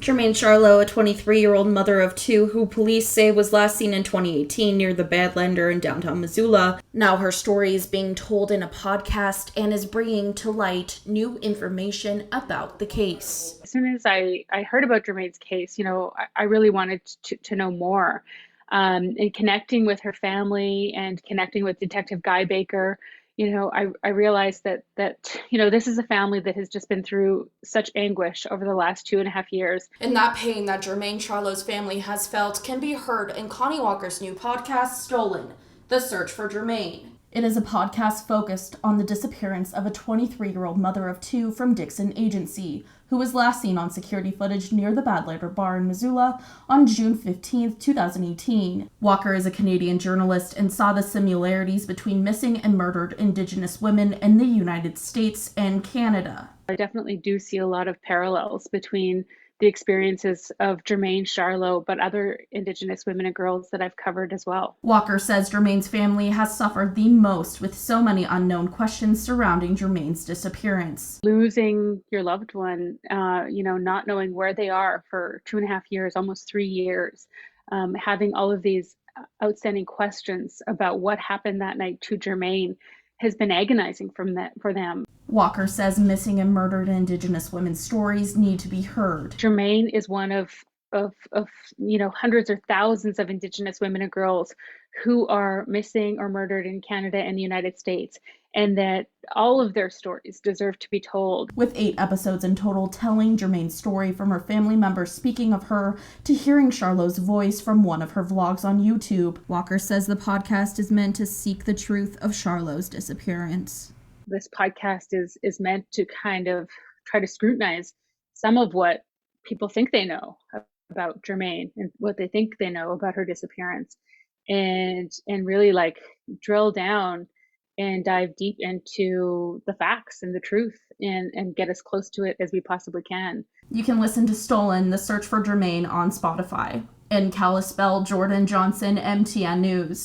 Jermain Charlo, a 23-year-old mother of two who police say was last seen in 2018 near the Badlander in downtown Missoula. Now her story is being told in a podcast and is bringing to light new information about the case. As soon as I heard about Jermain's case, I really wanted to know more. And connecting with her family and connecting with Detective Guy Baker, I realized that this is a family that has just been through such anguish over the last 2.5 years. And that pain that Jermain Charlo's family has felt can be heard in Connie Walker's new podcast, Stolen: The Search for Jermain. It is a podcast focused on the disappearance of a 23-year-old mother of two from Dixon Agency, who was last seen on security footage near the Badlander bar in Missoula on June 15, 2018. Walker is a Canadian journalist and saw the similarities between missing and murdered Indigenous women in the United States and Canada. I definitely do see a lot of parallels between the experiences of Jermain Charlo, but other Indigenous women and girls that I've covered as well. Walker says Jermain's family has suffered the most with so many unknown questions surrounding Jermain's disappearance. Losing your loved one, not knowing where they are for 2.5 years, almost 3 years, having all of these outstanding questions about what happened that night to Jermain has been agonizing for them. Walker says missing and murdered Indigenous women's stories need to be heard. Jermain is one of hundreds or thousands of Indigenous women and girls who are missing or murdered in Canada and the United States, and that all of their stories deserve to be told. With 8 episodes in total telling Jermain's story, from her family members speaking of her to hearing Charlo's voice from one of her vlogs on YouTube, Walker says the podcast is meant to seek the truth of Charlo's disappearance. This podcast is meant to kind of try to scrutinize some of what people think they know about Jermain and what they think they know about her disappearance, and really drill down and dive deep into the facts and the truth and get as close to it as we possibly can. You can listen to Stolen: The Search for Jermain on Spotify. In Kalispell, Jordan Johnson, MTN News.